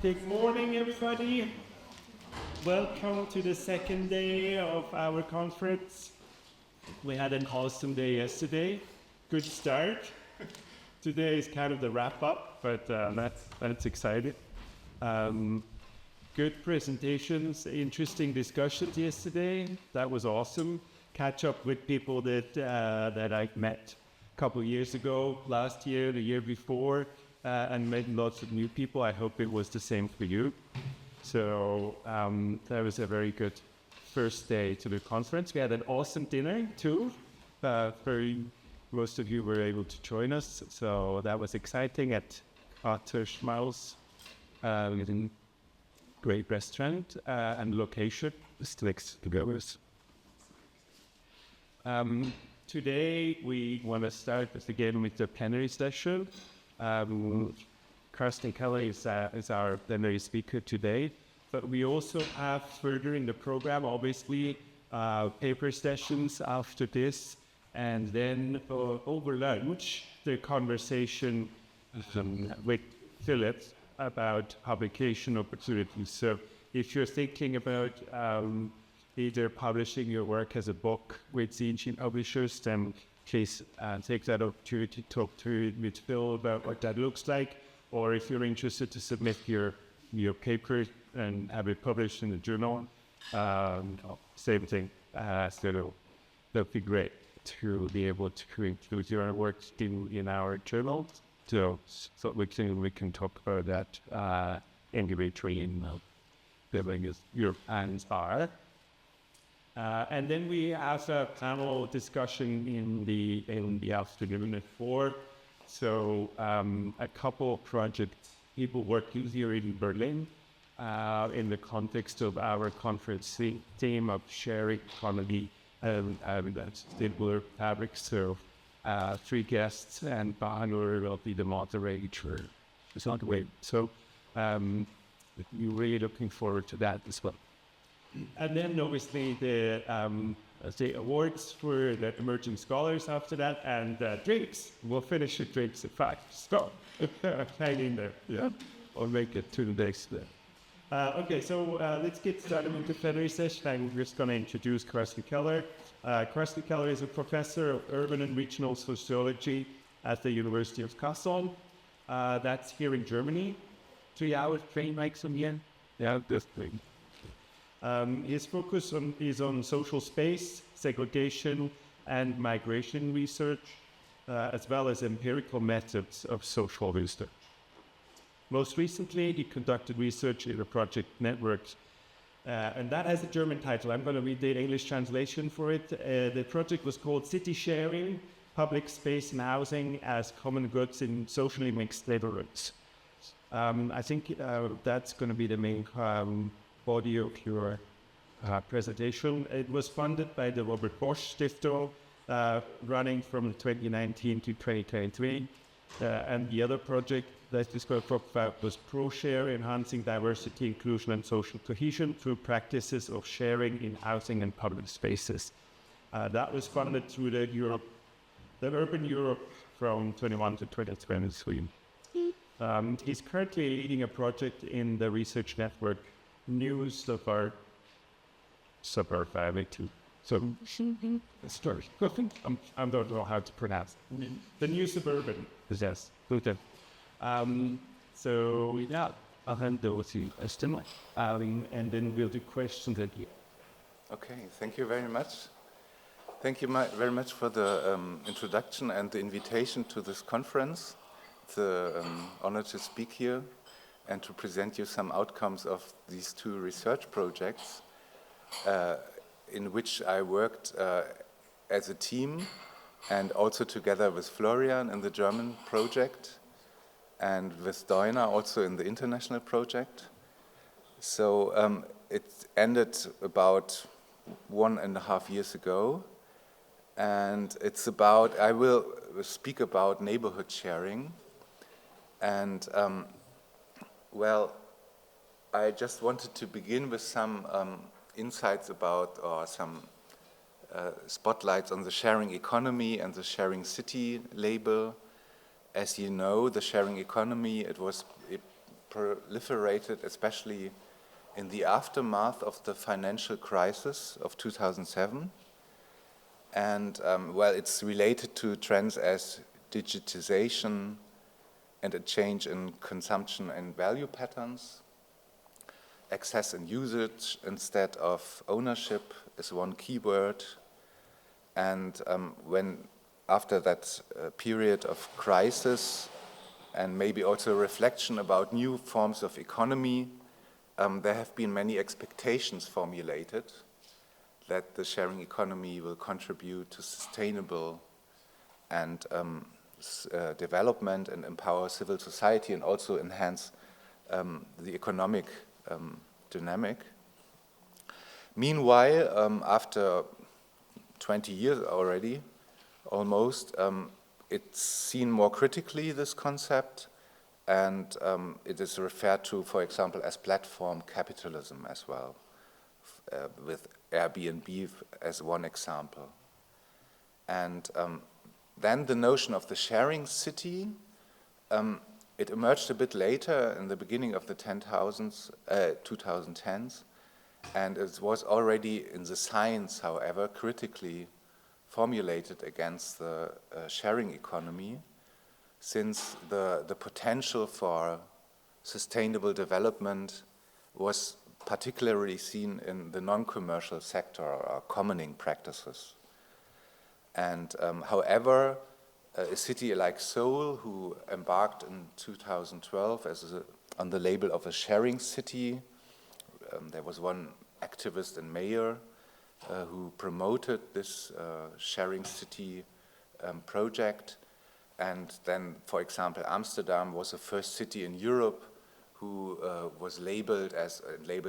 Good morning, everybody. Welcome to the second day of our conference. We had an awesome day yesterday. Good start. Today is kind of the wrap-up, but that's exciting. Good presentations, interesting discussions yesterday. That was awesome. Catch up with people that I met a couple of years ago, last year, the year before, and met lots of new people. I hope it was the same for you. So that was a very good first day to the conference. We had an awesome dinner too. Most of you were able to join us, so that was exciting at Schmaus. Great restaurant and location is next to Goers. Today we want to start again with the plenary session. Carsten Keller is our plenary speaker today, but we also have further in the program, obviously, paper sessions after this, and then over lunch, the conversation with Philip about publication opportunities. So if you're thinking about either publishing your work as a book with CitySharing publishers, then please take that opportunity to talk with Phil about what that looks like. Or if you're interested to submit your paper and have it published in the journal, same thing. So that'd be great to be able to include your work in our journal. So we can talk about that individually in your plans are. And then we have a panel discussion in the afternoon at 4. So a couple of projects, people working here in Berlin in the context of our conference theme of sharing economy and sustainable fabrics. So 3 guests and Bahanur will be the moderator. So we're really looking forward to that as well. And then obviously the awards for the emerging scholars after that, and drinks. We'll finish the drinks at 5. So hang in there, yeah, or make it to the next day. Okay, so let's get started with the plenary session. I'm just going to introduce Carsten Keller. Carsten Keller is a professor of urban and regional sociology at the University of Kassel. That's here in Germany. 3 hours train hikes from here. Yeah, this thing. His focus is on social space, segregation, and migration research, as well as empirical methods of social research. Most recently, he conducted research in a project network, and that has a German title. I'm going to read the English translation for it. The project was called CitySharing, Public Space and Housing as Common Goods in Socially Mixed Neighbourhoods. I think that's going to be the main body of your presentation. It was funded by the Robert Bosch Stiftung, running from 2019 to 2023. And the other project that is going to talk about was ProSHARE, Enhancing Diversity, Inclusion and Social Cohesion through Practices of Sharing in Housing and Public Spaces. That was funded through the Urban Europe from 21 to 2023. He's currently leading a project in the research network New Suburbanity. So, story. I don't know how to pronounce it. The New Suburban. Yes. So, yeah, I'll hand over to you, Estima, and then we'll do questions at you. Okay, thank you very much. Thank you very much for the introduction and the invitation to this conference. It's an honor to speak here and to present you some outcomes of these 2 research projects in which I worked as a team and also together with Florian in the German project and with Doina also in the international project. So it ended about 1.5 years ago, and I will speak about neighborhood sharing. And well, I just wanted to begin with some insights about, or some spotlights on the sharing economy and the sharing city label. As you know, the sharing economy, it was proliferated, especially in the aftermath of the financial crisis of 2007. And well, it's related to trends as digitization and a change in consumption and value patterns. Access and usage instead of ownership is one keyword. And when after that period of crisis and maybe also reflection about new forms of economy, there have been many expectations formulated that the sharing economy will contribute to sustainable and development and empower civil society and also enhance the economic dynamic. Meanwhile, after 20 years already, almost, it's seen more critically, this concept, and it is referred to, for example, as platform capitalism as well, with Airbnb as one example. And then the notion of the sharing city, it emerged a bit later in the beginning of the 2010s, and it was already in the science, however, critically formulated against the sharing economy, since the potential for sustainable development was particularly seen in the non-commercial sector or commoning practices. And however, a city like Seoul, who embarked in 2012 on the label of a sharing city, there was one activist and mayor who promoted this sharing city project. And then, for example, Amsterdam was the first city in Europe who was labeled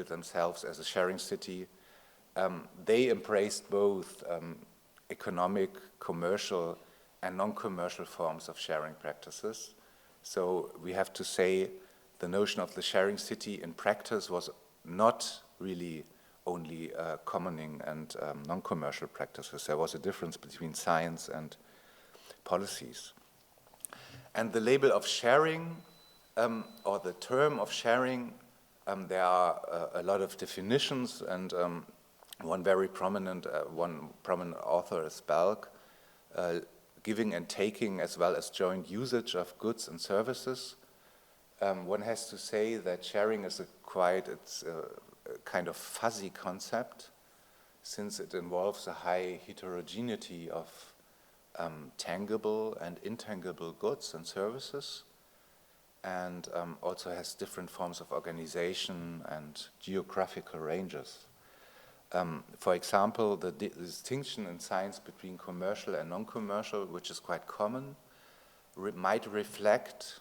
themselves as a sharing city. They embraced both economic, commercial, and non-commercial forms of sharing practices. So we have to say the notion of the sharing city in practice was not really only commoning and non-commercial practices. There was a difference between science and policies. And the label of sharing, or the term of sharing, there are a lot of definitions, and one prominent author is Balk, giving and taking as well as joint usage of goods and services. One has to say that sharing is it's a kind of fuzzy concept, since it involves a high heterogeneity of tangible and intangible goods and services, and also has different forms of organization and geographical ranges. For example, the distinction in science between commercial and non-commercial, which is quite common, might reflect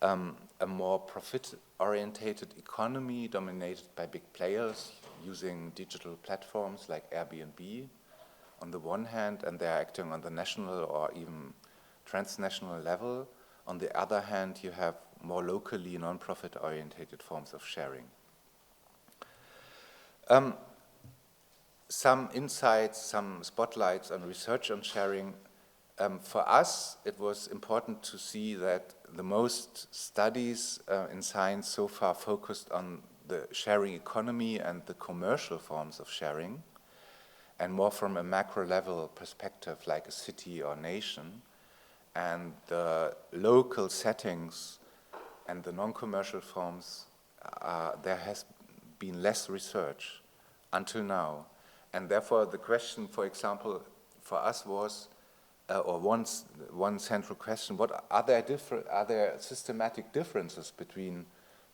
a more profit-orientated economy dominated by big players using digital platforms like Airbnb on the one hand, and they're acting on the national or even transnational level. On the other hand, you have more locally non-profit orientated forms of sharing. Some insights, some spotlights on research on sharing. For us, it was important to see that the most studies in science so far focused on the sharing economy and the commercial forms of sharing, and more from a macro level perspective like a city or nation. And the local settings and the non-commercial forms, there has been less research until now. And therefore the question, for example, for us was, or one central question, are there systematic differences between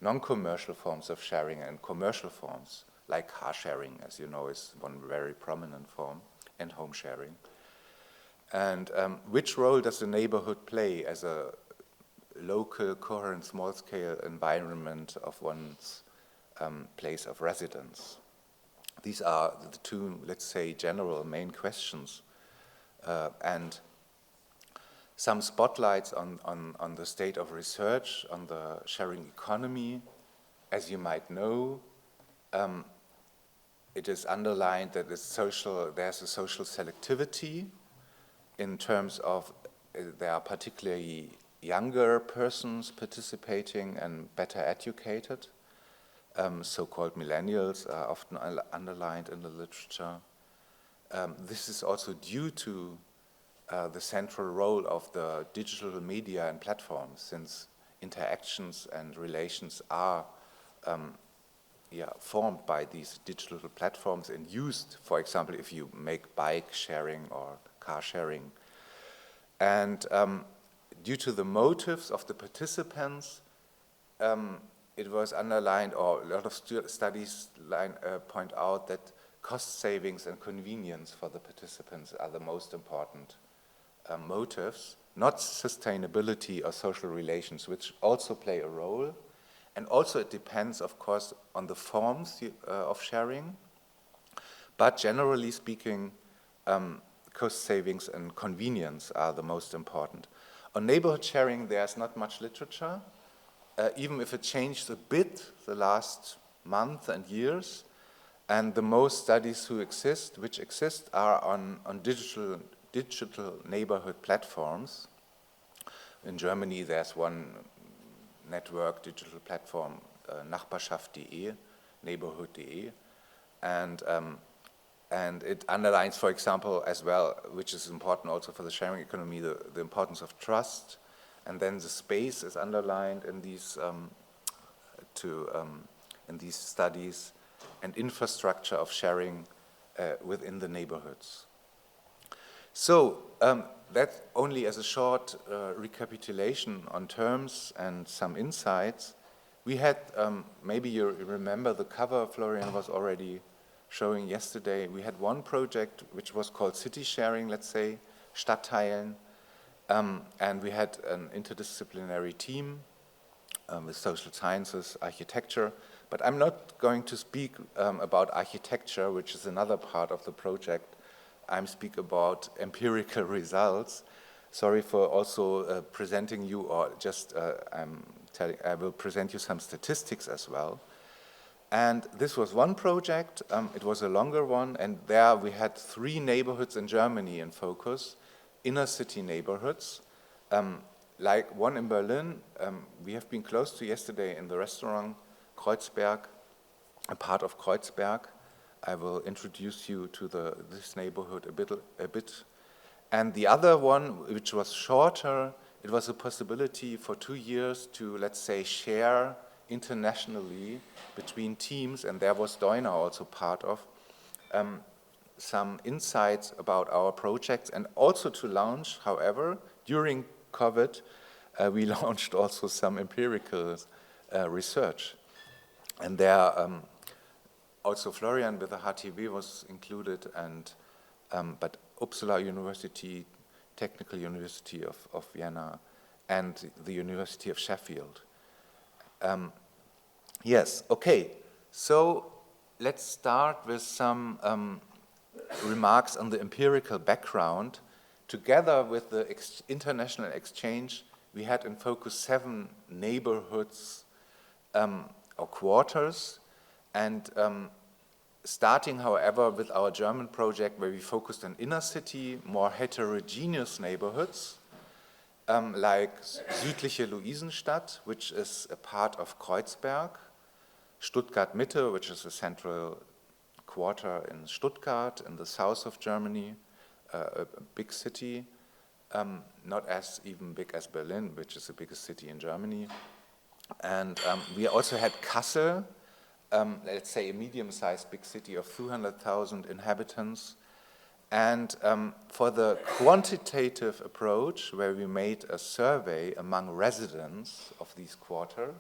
non-commercial forms of sharing and commercial forms, like car sharing, as you know, is one very prominent form, and home sharing? And which role does the neighborhood play as a local, coherent, small-scale environment of one's place of residence? These are the two, let's say, general main questions. And some spotlights on the state of research on the sharing economy. As you might know, it is underlined that there's a social selectivity in terms of there are particularly younger persons participating and better educated. So-called millennials are often underlined in the literature. This is also due to the central role of the digital media and platforms, since interactions and relations are formed by these digital platforms and used, for example, if you make bike sharing or car sharing. And due to the motives of the participants, it was underlined, or a lot of studies point out that cost savings and convenience for the participants are the most important motives, not sustainability or social relations, which also play a role. And also it depends, of course, on the forms of sharing. But generally speaking, cost savings and convenience are the most important. On neighborhood sharing, there's not much literature, even if it changed a bit the last month and years. And the most studies which exist are on digital neighborhood platforms. In Germany, there's one network digital platform, Nachbarschaften.de, neighborhood.de, and it underlines, for example, as well, which is important also for the sharing economy, the importance of trust, and then the space is underlined in these in these studies, and infrastructure of sharing within the neighborhoods. So that only as a short recapitulation on terms and some insights. We had, maybe you remember the cover Florian was already showing yesterday. We had one project which was called CitySharing, let's say, StadtTeilen, and we had an interdisciplinary team with social sciences, architecture, but I'm not going to speak about architecture, which is another part of the project. I'm speak about empirical results. Sorry for also presenting you, or just I will present you some statistics as well. And this was one project. It was a longer one, and there we had 3 neighborhoods in Germany in focus, inner city neighborhoods. Like one in Berlin, we have been close to yesterday in the restaurant Kreuzberg, a part of Kreuzberg. I will introduce you to this neighborhood a bit. And the other one, which was shorter, it was a possibility for 2 years to, let's say, share internationally between teams, and there was Deuner also part of, some insights about our projects, and also to launch, however, during COVID, we launched also some empirical research. And there, also Florian with the HTW was included, and but Uppsala University, Technical University of Vienna, and the University of Sheffield. Yes, okay, so let's start with some remarks on the empirical background. Together with the international exchange, we had in focus 7 neighborhoods or quarters, and starting, however, with our German project where we focused on inner city, more heterogeneous neighborhoods, like Südliche Luisenstadt, which is a part of Kreuzberg, Stuttgart Mitte, which is a central quarter in Stuttgart in the south of Germany, a big city, not as even big as Berlin, which is the biggest city in Germany. And we also had Kassel, let's say a medium-sized big city of 200,000 inhabitants. And for the quantitative approach, where we made a survey among residents of these quarter,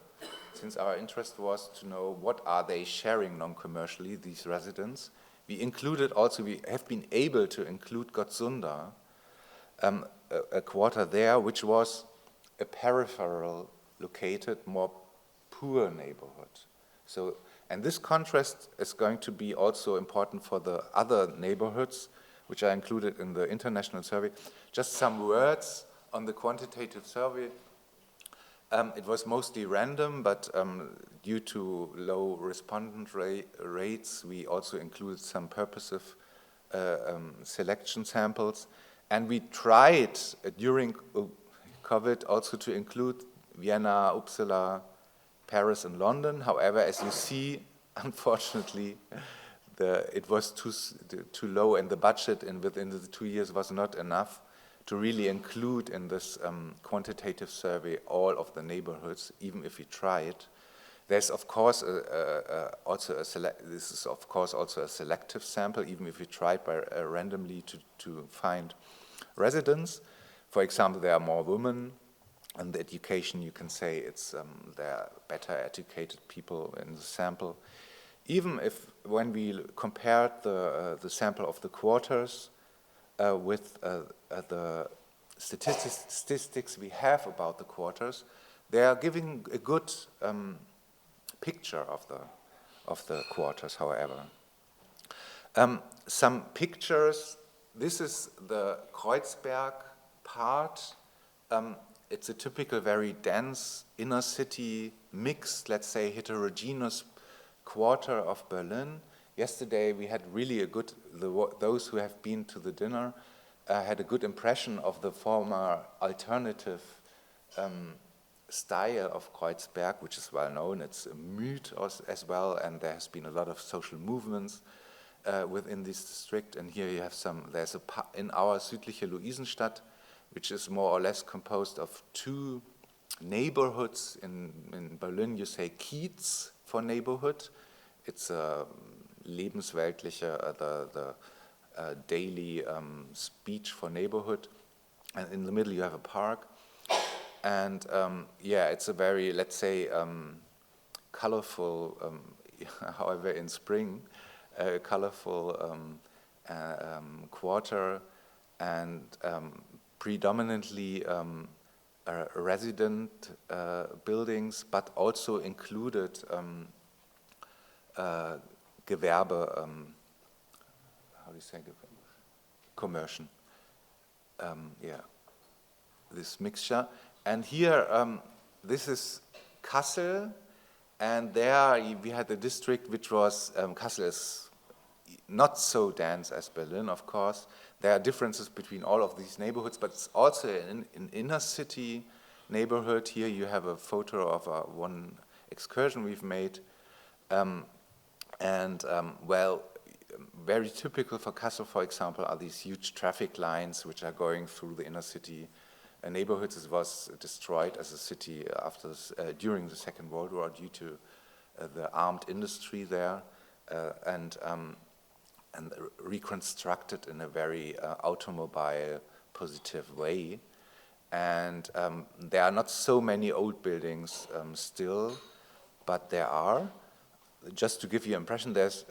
since our interest was to know what are they sharing non-commercially, these residents, we included also, we have been able to include Gottsunda, a quarter there, which was a peripheral located, more poor neighborhood. So, and this contrast is going to be also important for the other neighborhoods, which are included in the international survey. Just some words on the quantitative survey. It was mostly random, but due to low respondent rates, we also included some purposive selection samples. And we tried during COVID also to include Vienna, Uppsala, Paris, and London. However, as you see, unfortunately, it was too low, and the budget within the 2 years was not enough to really include in this quantitative survey all of the neighborhoods, even if we tried. There's of course this is of course also a selective sample, even if we tried by randomly to find residents. For example, there are more women, and the education, you can say it's there are better educated people in the sample. Even if when we compared the sample of the quarters with the statistics we have about the quarters, they are giving a good picture of the quarters, however. Some pictures. This is the Kreuzberg part. It's a typical, very dense inner city, mixed, let's say, heterogeneous quarter of Berlin. Yesterday we had really a good, those who have been to the dinner had a good impression of the former alternative style of Kreuzberg, which is well known. It's a myth as well, and there has been a lot of social movements within this district. And here you have there's in our Südliche Luisenstadt, which is more or less composed of two neighborhoods. In Berlin you say Kiez for neighborhood. It's a lebensweltliche, the daily speech for neighborhood. And in the middle you have a park. And yeah, it's a very, let's say, colorful, however in spring, colorful quarter, and predominantly resident buildings, but also included Gewerbe, how do you say, commercial, yeah, this mixture. And here, this is Kassel, and there we had a district which was, Kassel is not so dense as Berlin, of course. There are differences between all of these neighborhoods, but it's also an inner city neighborhood. Here you have a photo of one excursion we've made. Well, very typical for Kassel, for example, are these huge traffic lines which are going through the inner city neighborhoods. It was destroyed as a city during the Second World War due to the armed industry there, and reconstructed in a very automobile positive way. And there are not so many old buildings still, but there are. Just to give you an impression, there's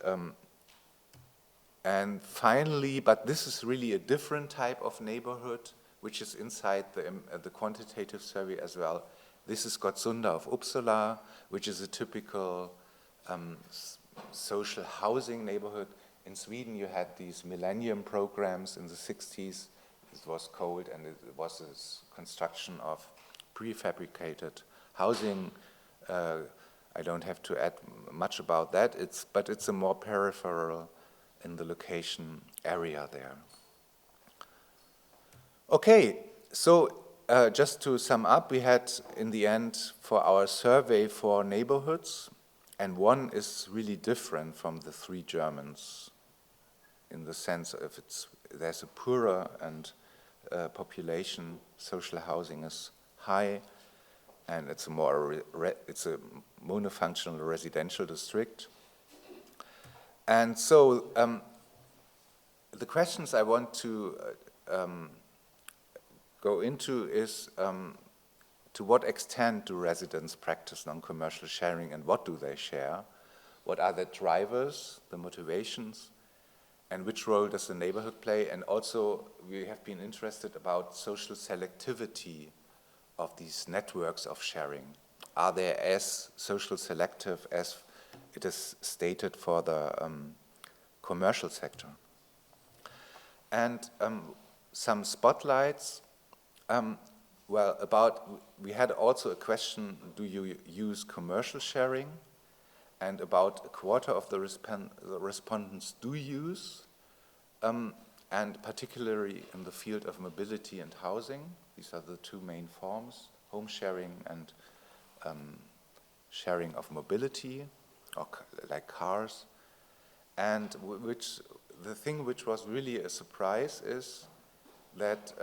and finally, but this is really a different type of neighborhood, which is inside the quantitative survey as well. This is Gottsunda of Uppsala, which is a typical social housing neighborhood. In Sweden, you had these millennium programs in the 60s. It was cold, and it was a construction of prefabricated housing. I don't have to add much about that. But it's a more peripheral in the location area there. Okay, so just to sum up, we had in the end for our survey 4 neighborhoods, and one is really different from the 3 Germans in the sense of there's a poorer and population, social housing is high, and it's a more it's a monofunctional residential district. And so the questions I want to go into is to what extent do residents practice non-commercial sharing, and what do they share? What are the drivers, the motivations, and which role does the neighborhood play? And also we have been interested about social selectivity of these networks of sharing. Are they as social selective as it is stated for the commercial sector? And some spotlights. We had also a question, do you use commercial sharing? And about a quarter of the respondents do use and particularly in the field of mobility and housing. These are the two main forms, home sharing and sharing of mobility, or like cars. And the thing which was really a surprise is that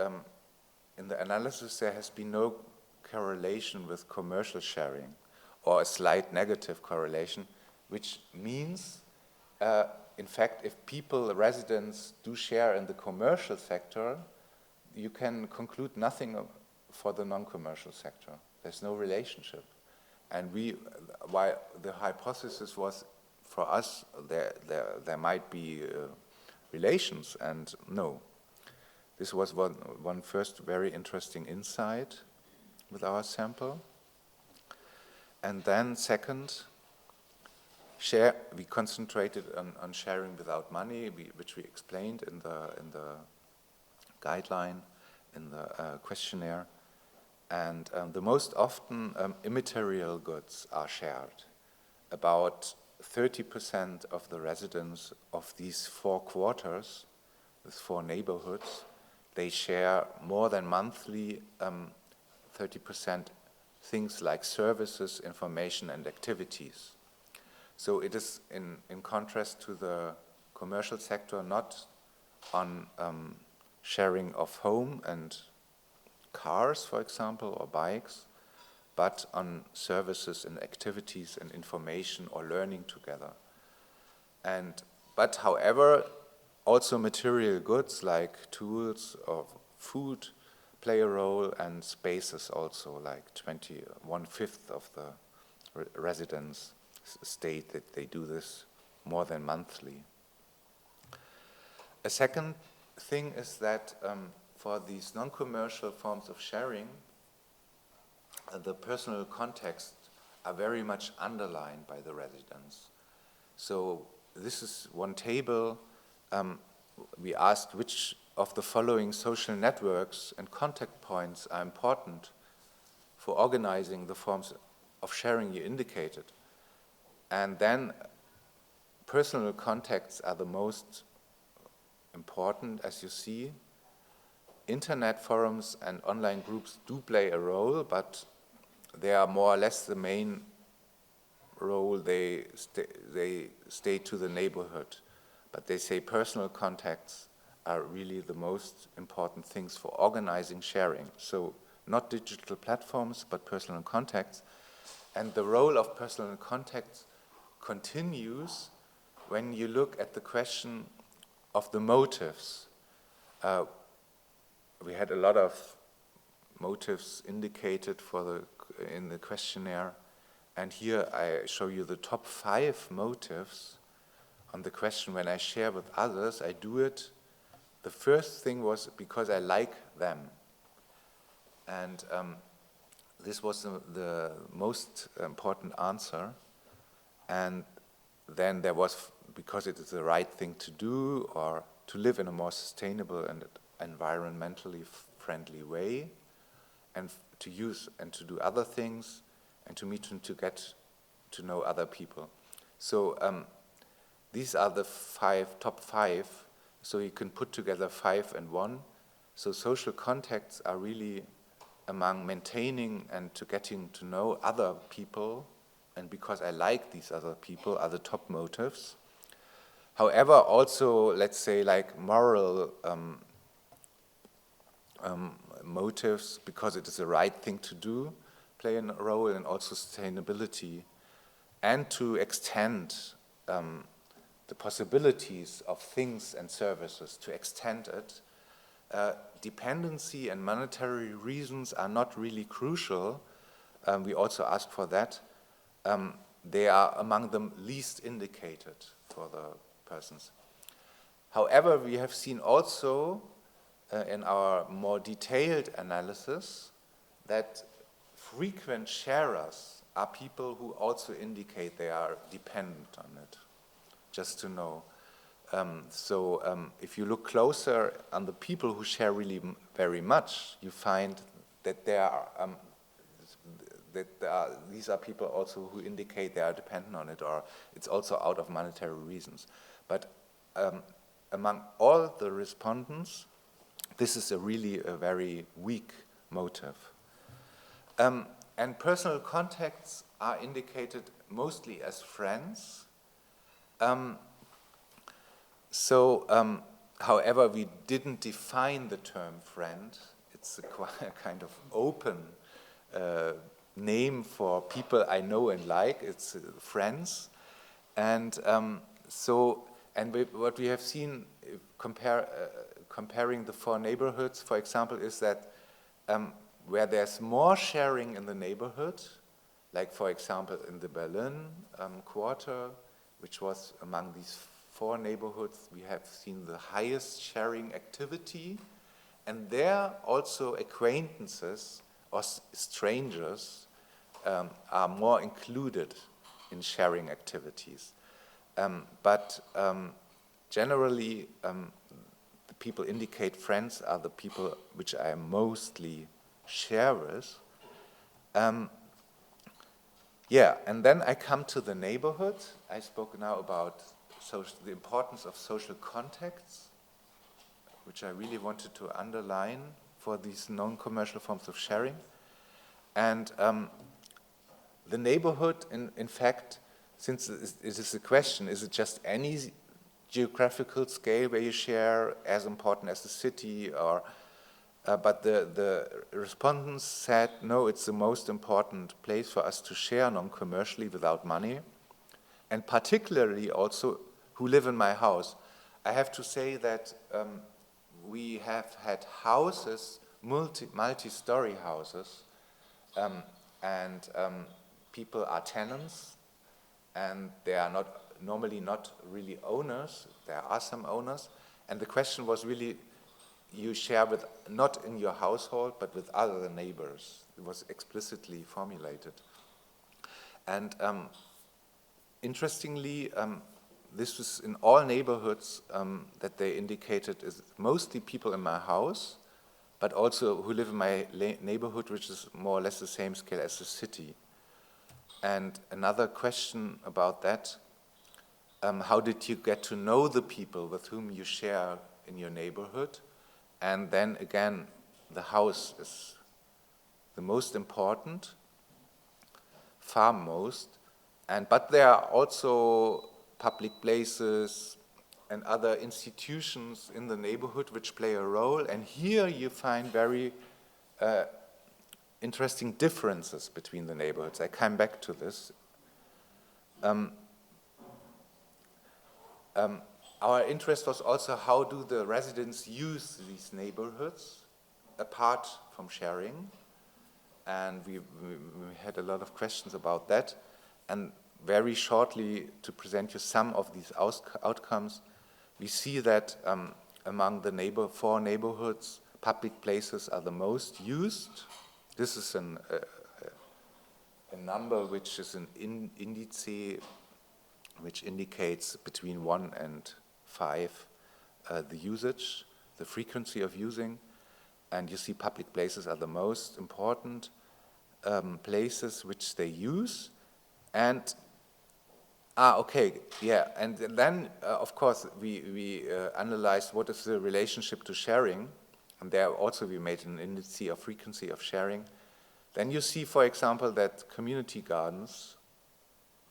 in the analysis there has been no correlation with commercial sharing, or a slight negative correlation, which means, in fact, if residents do share in the commercial sector, you can conclude nothing for the non-commercial sector. There's no relationship. And why the hypothesis was, for us, there might be relations, and no. This was one first very interesting insight with our sample. And then second, we concentrated on sharing without money, which we explained in the guideline, in the questionnaire. And the most often immaterial goods are shared. About 30% of the residents of these 4 quarters, these 4 neighborhoods, they share more than monthly 30% things like services, information, and activities. So it is in contrast to the commercial sector, not on sharing of home and cars, for example, or bikes, but on services and activities and information or learning together. But however, also material goods like tools or food play a role, and spaces also, like 1/5 of the residents state that they do this more than monthly. A second thing is that for these non-commercial forms of sharing, the personal context are very much underlined by the residents. So this is one table. We asked which of the following social networks and contact points are important for organizing the forms of sharing you indicated. And then personal contacts are the most important, as you see. Internet forums and online groups do play a role, but they are more or less the main role. They stay to the neighborhood. But they say personal contacts are really the most important things for organizing sharing. So not digital platforms, but personal contacts. And the role of personal contacts continues when you look at the question of the motives. We had a lot of motives indicated in the questionnaire, and here I show you the top 5 motives on the question. When I share with others, I do it. The first thing was because I like them, and this was the most important answer. And then there was because it is the right thing to do, or to live in a more sustainable and environmentally friendly way, and to use and to do other things, and to meet and to get to know other people. So these are the top 5. So you can put together 5 and 1. So social contacts are really among maintaining and to getting to know other people, and because I like these other people, are the top motives. However, also, let's say, like moral motives, because it is the right thing to do, play a role, and also sustainability, and to extend the possibilities of things and services, to extend it. Dependency and monetary reasons are not really crucial. We also ask for that. They are among the least indicated for the persons. However, we have seen also in our more detailed analysis that frequent sharers are people who also indicate they are dependent on it, just to know. If you look closer on the people who share really very much, you find that these are people also who indicate they are dependent on it, or it's also out of monetary reasons. But among all the respondents, this is really a very weak motive. And personal contacts are indicated mostly as friends. However, we didn't define the term friend. It's a kind of open name for people I know and like. It's friends. And what we have seen comparing the 4 neighborhoods, for example, is that where there's more sharing in the neighborhood, like for example in the Berlin quarter, which was among these 4 neighborhoods, we have seen the highest sharing activity, and there also acquaintances or strangers are more included in sharing activities. But generally, the people indicate friends are the people which I mostly share with. And then I come to the neighborhood. I spoke now about the importance of social contacts, which I really wanted to underline for these non-commercial forms of sharing. And the neighborhood, in fact, since it is a question, is it just any geographical scale where you share as important as the city? Or but the respondents said, no, it's the most important place for us to share non-commercially without money. And particularly also who live in my house. I have to say that we have had houses, multi-story houses, and people are tenants, and they are normally not really owners. There are some owners, and the question was really, you share with, not in your household, but with other neighbors. It was explicitly formulated. And interestingly, this was in all neighborhoods that they indicated is mostly people in my house, but also who live in my neighborhood, which is more or less the same scale as the city. And another question about that, how did you get to know the people with whom you share in your neighborhood? And then again, the house is the most important, far most, but there are also public places and other institutions in the neighborhood which play a role, and here you find very interesting differences between the neighborhoods. I come back to this. Our interest was also how do the residents use these neighborhoods apart from sharing, and we had a lot of questions about that. And very shortly, to present you some of these outcomes, we see that among the 4 neighborhoods, public places are the most used. This is a number which is an indice which indicates between 1 and 5 the usage, the frequency of using. And you see public places are the most important places which they use. And and then of course we analyzed what is the relationship to sharing, and there also we made an indice of frequency of sharing. Then you see, for example, that community gardens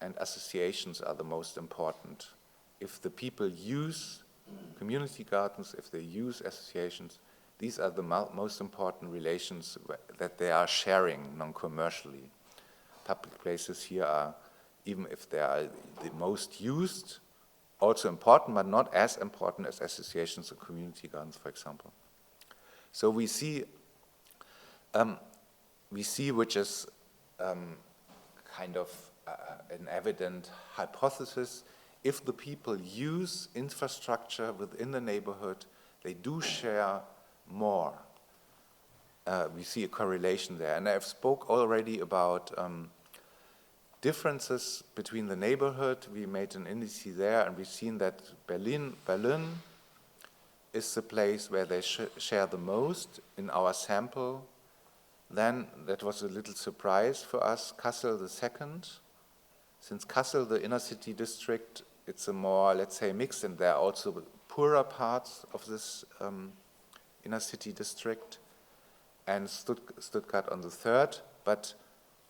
and associations are the most important. If the people use community gardens, if they use associations, these are the most important relations that they are sharing non-commercially. Public places here are, even if they are the most used, also important, but not as important as associations and community gardens, for example. So we see which is kind of an evident hypothesis. If the people use infrastructure within the neighborhood, they do share more. We see a correlation there. And I've spoke already about differences between the neighborhood. We made an indice there, and we've seen that Berlin is the place where they share the most in our sample. Then, that was a little surprise for us, Kassel the second. Since Kassel, the inner city district, it's a more, let's say, mixed, and there are also poorer parts of this inner city district, and Stuttgart on the third, but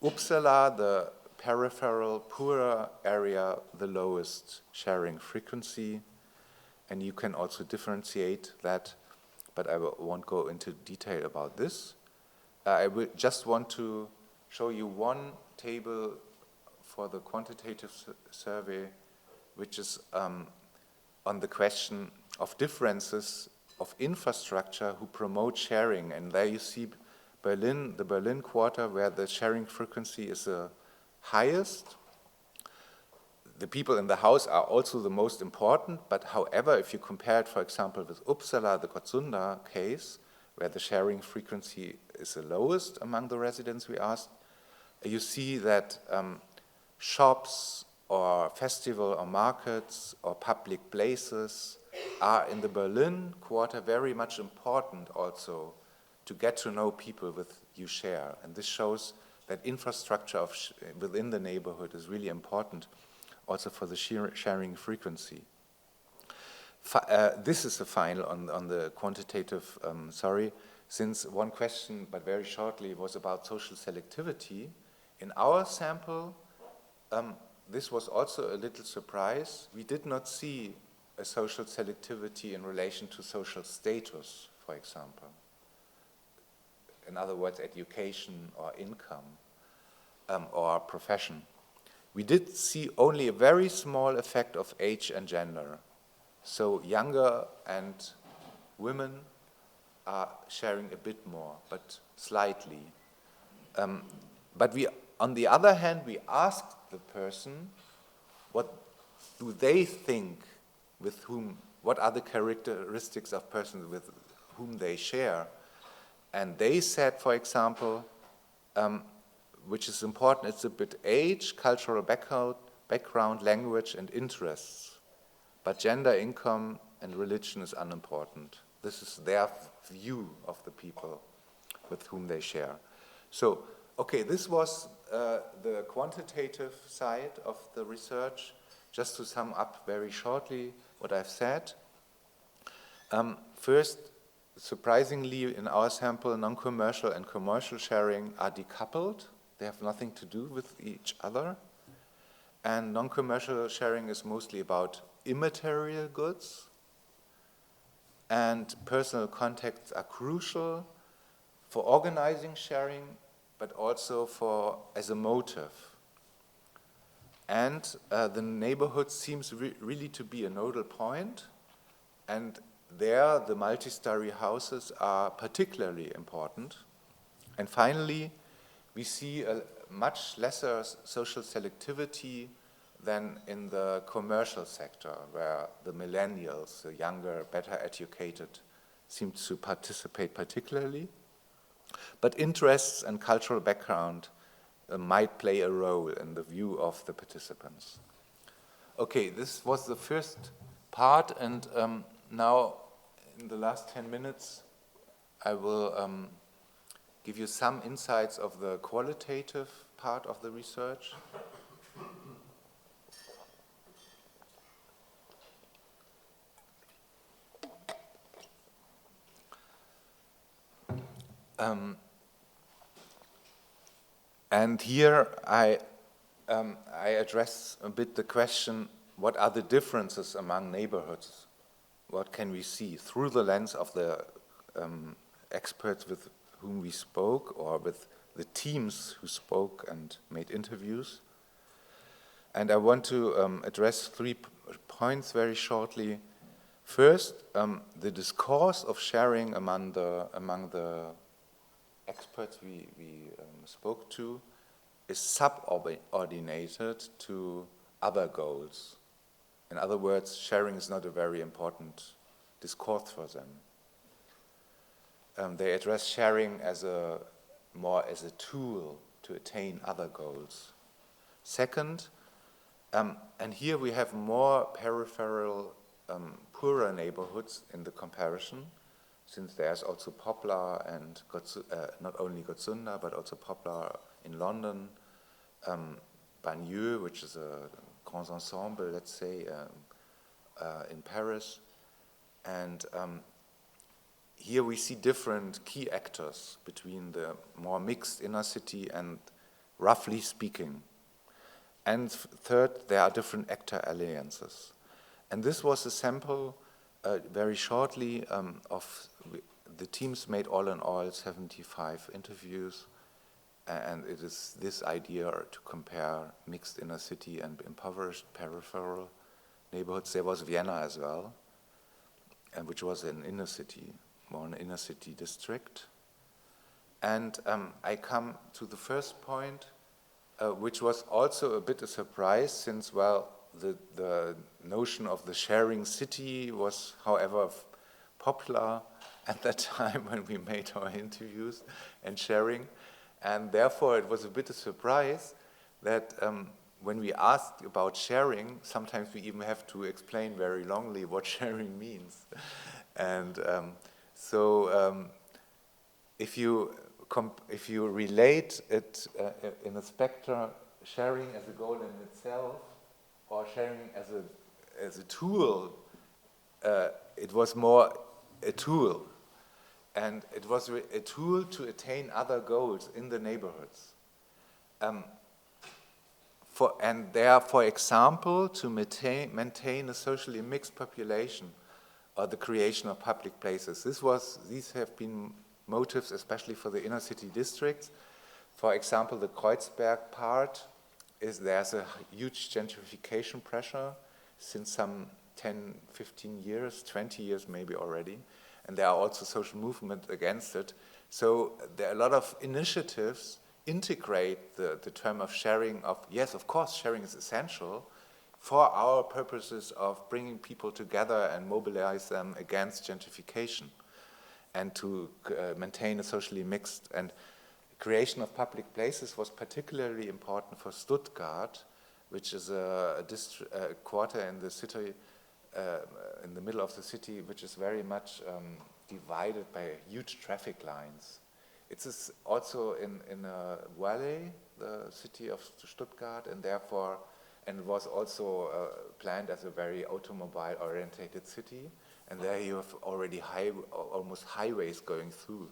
Uppsala, the peripheral, poorer area, the lowest sharing frequency, and you can also differentiate that, but I won't go into detail about this. I will just want to show you one table for the quantitative survey, which is on the question of differences of infrastructure who promote sharing. And there you see Berlin, the Berlin quarter, where the sharing frequency is the highest. The people in the house are also the most important, but however, if you compare it, for example, with Uppsala, the Gottsunda case, where the sharing frequency is the lowest among the residents we asked, you see that shops or festival or markets or public places are in the Berlin quarter very much important also to get to know people with you share. And this shows that infrastructure within the neighborhood is really important also for the sharing frequency. This is the final on the quantitative, since one question, but very shortly, was about social selectivity. In our sample, this was also a little surprise. We did not see a social selectivity in relation to social status, for example. In other words, education or income or profession. We did see only a very small effect of age and gender. So younger and women are sharing a bit more, but slightly. But we, on the other hand, we asked the person, what do they think with whom, what are the characteristics of persons with whom they share? And they said, for example, which is important, it's a bit age, cultural background, language, and interests. But gender, income, and religion is unimportant. This is their view of the people with whom they share. So, okay, this was the quantitative side of the research. Just to sum up very shortly what I've said. First, surprisingly, in our sample, non-commercial and commercial sharing are decoupled. They have nothing to do with each other. And non-commercial sharing is mostly about immaterial goods. And personal contacts are crucial for organizing sharing, but also as a motive. And the neighborhood seems really to be a nodal point. And there, the multi-story houses are particularly important. And finally, we see a much lesser social selectivity than in the commercial sector, where the millennials, the younger, better educated, seem to participate particularly. But interests and cultural background might play a role in the view of the participants. Okay, this was the first part, and now in the last 10 minutes, I will give you some insights of the qualitative part of the research. And here I address a bit the question, what are the differences among neighborhoods? What can we see through the lens of the experts with whom we spoke, or with the teams who spoke and made interviews? And I want to address 3 points very shortly. First, the discourse of sharing among the experts we spoke to is subordinated to other goals. In other words, sharing is not a very important discourse for them. They address sharing more as a tool to attain other goals. Second, and here we have more peripheral, poorer neighborhoods in the comparison, since there's also Poplar and not only Gottsunda, but also Poplar in London, Bagneux, which is a grand ensemble, let's say, in Paris, And here we see different key actors between the more mixed inner city and, roughly speaking. And third, there are different actor alliances. And this was a sample, very shortly, of the teams made all in all 75 interviews. And it is this idea to compare mixed inner city and impoverished peripheral neighborhoods. There was Vienna as well, and which was an inner city, more an inner city district. And I come to the first point, which was also a bit a surprise, since, well, the notion of the sharing city was, however, popular at that time when we made our interviews and sharing. And therefore, it was a bit a surprise that when we asked about sharing, sometimes we even have to explain very longly what sharing means. And if you relate it in a spectrum, sharing as a goal in itself, or sharing as a tool, it was more a tool. And it was a tool to attain other goals in the neighborhoods. For example, to maintain a socially mixed population or the creation of public places. These have been motives, especially for the inner city districts. For example, the Kreuzberg part there's a huge gentrification pressure since some 10, 15 years, 20 years maybe already. And there are also social movements against it. So there are a lot of initiatives integrate the term of sharing yes, of course, sharing is essential for our purposes of bringing people together and mobilize them against gentrification and to maintain a socially mixed. And creation of public places was particularly important for Stuttgart, which is a quarter in the city, in the middle of the city, which is very much divided by huge traffic lines. It's also in a valley, the city of Stuttgart, and therefore, and was also planned as a very automobile-oriented city. And there you have already almost highways going through.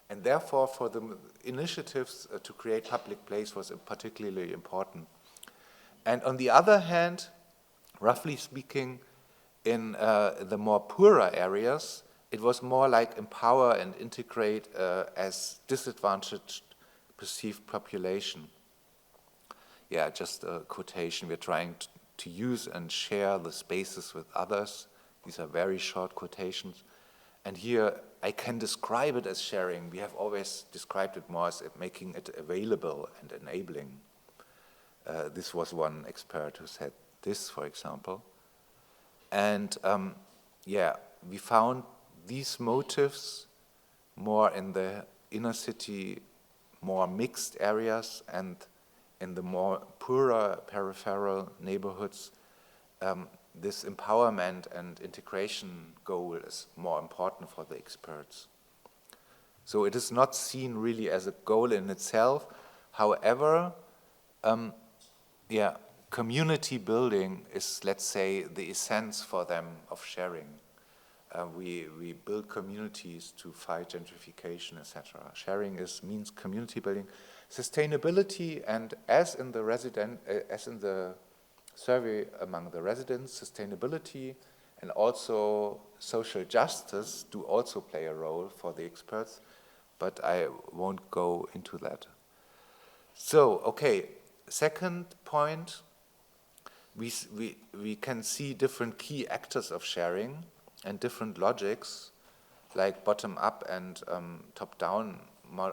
And therefore, for the initiatives to create public place was particularly important. And on the other hand, roughly speaking, in the more poorer areas, it was more like empower and integrate as disadvantaged perceived population. Yeah, just a quotation. We're trying to use and share the spaces with others. These are very short quotations. And here I can describe it as sharing. We have always described it more as making it available and enabling. This was one expert who said this, for example. And we found these motives more in the inner city, more mixed areas, and in the more poorer peripheral neighborhoods, this empowerment and integration goal is more important for the experts. So it is not seen really as a goal in itself. However, community building is, let's say, the essence for them of sharing. We build communities to fight gentrification, etc. Sharing means community building, sustainability, and as in the survey among the residents, sustainability and also social justice do also play a role for the experts, but I won't go into that. So, okay, second point, we can see different key actors of sharing and different logics, like bottom-up and top-down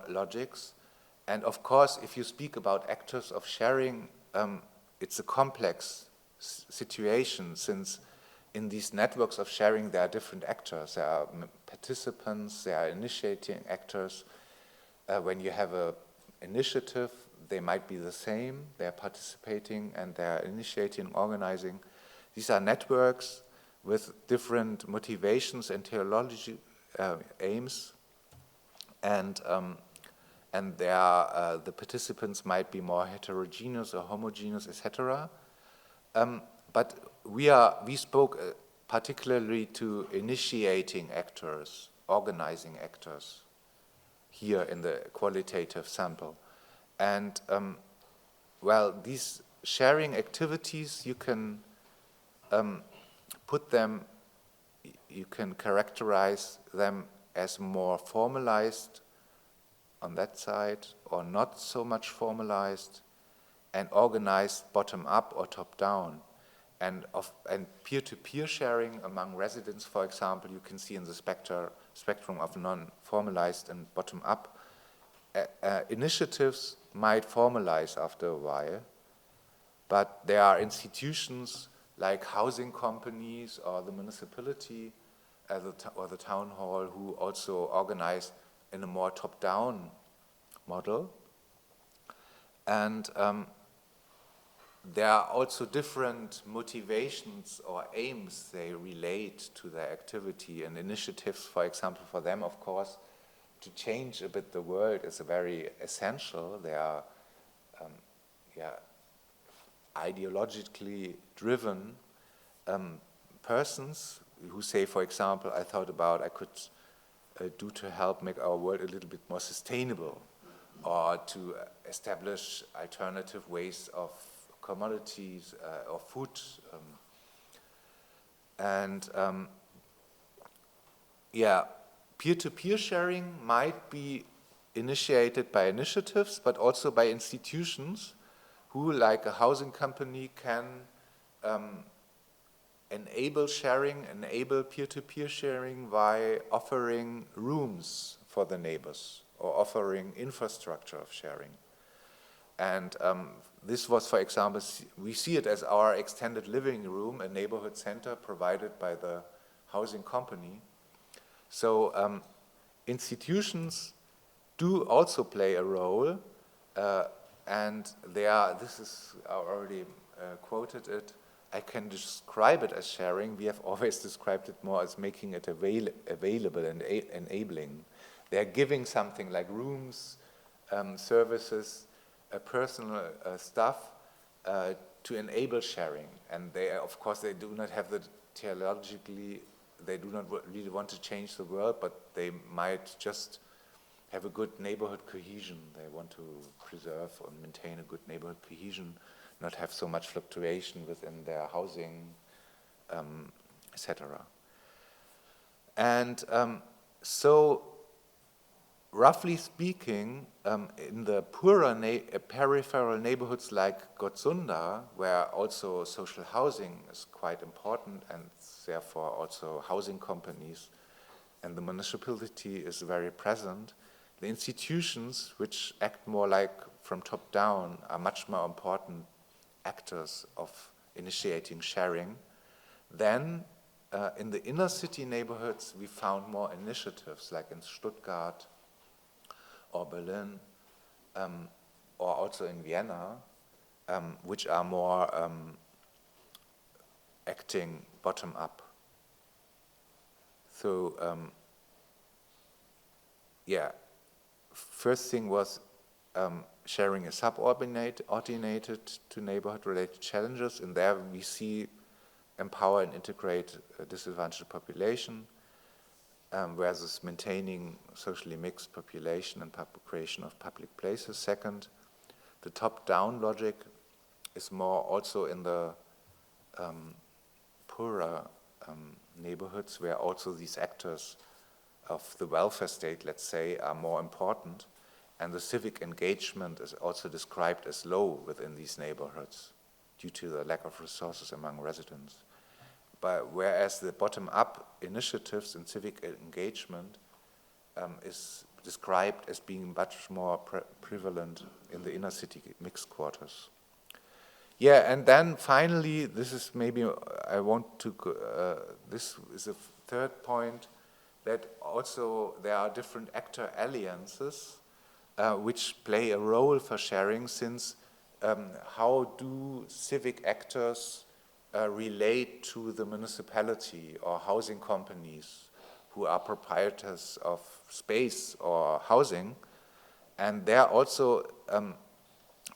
logics. And of course, if you speak about actors of sharing, it's a complex situation, since in these networks of sharing there are different actors. There are participants, there are initiating actors. When you have an initiative, they might be the same. They're participating and they're initiating, organizing. These are networks with different motivations and theology aims, and the participants might be more heterogeneous or homogeneous, etc. But we spoke particularly to initiating actors, organizing actors, here in the qualitative sample. And well, these sharing activities, you can put them, you can characterize them as more formalized on that side, or not so much formalized, and organized bottom-up or top-down. And peer-to-peer sharing among residents, for example, you can see in the spectrum of non-formalized and bottom-up. Initiatives might formalize after a while, but there are institutions like housing companies or the municipality or the town hall who also organize in a more top-down model. And there are also different motivations or aims they relate to their activity, and initiatives, for example, for them, of course, to change a bit the world is very essential. They are ideologically driven persons who say, for example, I thought about I could do to help make our world a little bit more sustainable, or to establish alternative ways of commodities or food. Peer-to-peer sharing might be initiated by initiatives, but also by institutions who, like a housing company, can enable sharing, enable peer-to-peer sharing by offering rooms for the neighbors or offering infrastructure of sharing. And this was, for example, we see it as our extended living room, a neighborhood center provided by the housing company. So institutions do also play a role, and this is, I already quoted it, I can describe it as sharing. We have always described it more as making it available and enabling. They're giving something like rooms, services, personal stuff to enable sharing. And they, of course, they do not have the theologically, they do not really want to change the world, but they might just have a good neighborhood cohesion. They want to preserve and maintain a good neighborhood cohesion, not have so much fluctuation within their housing, etc. And so, roughly speaking, in the poorer peripheral neighborhoods like Gottsunda, where also social housing is quite important, and therefore also housing companies and the municipality is very present, the institutions which act more like from top down are much more important actors of initiating sharing. Then in the inner city neighborhoods we found more initiatives like in Stuttgart or Berlin or also in Vienna, which are more acting bottom up. So first thing was sharing is subordinated to neighborhood-related challenges, and there we see empower and integrate a disadvantaged population versus maintaining socially mixed population and creation of public places. Second, the top-down logic is more also in the poorer neighborhoods, where also these actors of the welfare state, let's say, are more important, and the civic engagement is also described as low within these neighborhoods due to the lack of resources among residents. But whereas the bottom-up initiatives and civic engagement is described as being much more prevalent in the inner city mixed quarters. Yeah, and then finally, this is maybe I want to. This is a third point, that also there are different actor alliances which play a role for sharing. Since how do civic actors relate to the municipality or housing companies who are proprietors of space or housing? And there also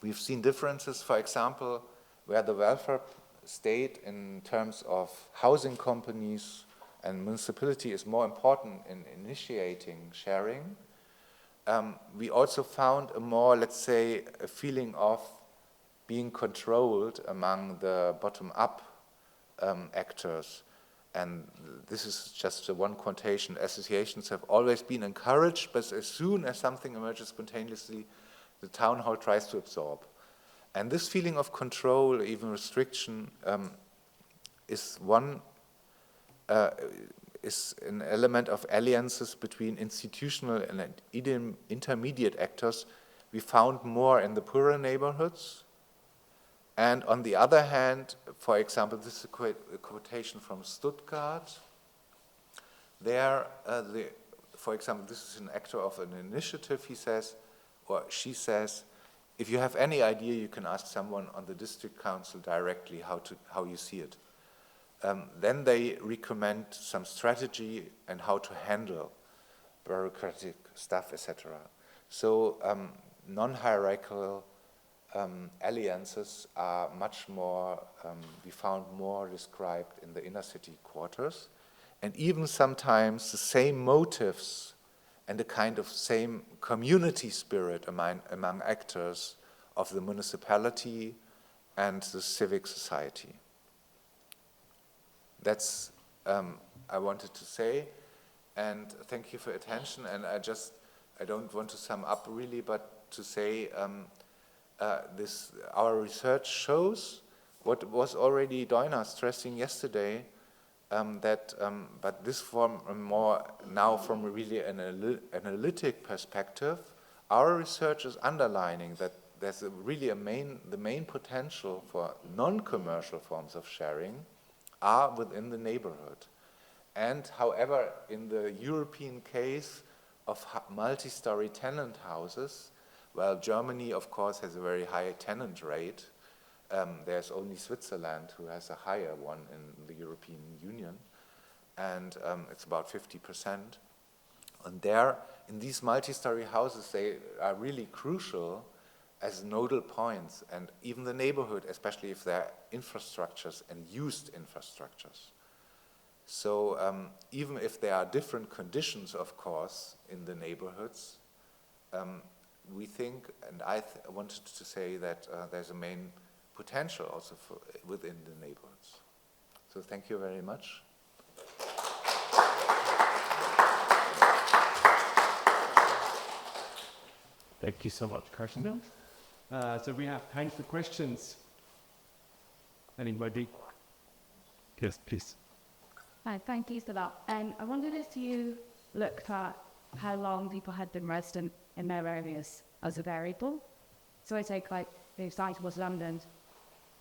we've seen differences, for example, where the welfare state in terms of housing companies and municipality is more important in initiating sharing, we also found a more, let's say, a feeling of being controlled among the bottom-up actors. And this is just one quotation. Associations have always been encouraged, but as soon as something emerges spontaneously, the town hall tries to absorb. And this feeling of control, even restriction, is an element of alliances between institutional and intermediate actors we found more in the poorer neighborhoods. And on the other hand, for example, this is a quotation from Stuttgart. There, for example, this is an actor of an initiative, he says, or she says, if you have any idea, you can ask someone on the district council directly how you see it. Then they recommend some strategy and how to handle bureaucratic stuff, etc. So non-hierarchical alliances are much more, we found more described in the inner city quarters, and even sometimes the same motives and a kind of same community spirit among actors of the municipality and the civic society. That's I wanted to say, and thank you for your attention. And I don't want to sum up really, but to say our research shows what was already Doina stressing yesterday, but this from more now from really an analytic perspective, our research is underlining that there's the main potential for non-commercial forms of sharing are within the neighborhood. And however, in the European case of multi-story tenant houses, well, Germany, of course, has a very high tenant rate. There's only Switzerland who has a higher one in the European Union, and it's about 50%. And there, in these multi-story houses, they are really crucial as nodal points, and even the neighborhood, especially if they're infrastructures and used infrastructures. So even if there are different conditions, of course, in the neighborhoods, we think, and I wanted to say that there's a main potential also within the neighborhoods. So thank you very much. Thank you so much, Carsten. So we have time for questions. Anybody? Yes, please. Hi, thank you for that. I wondered if you looked at how long people had been resident in their areas as a variable. So I take, like, the example was London.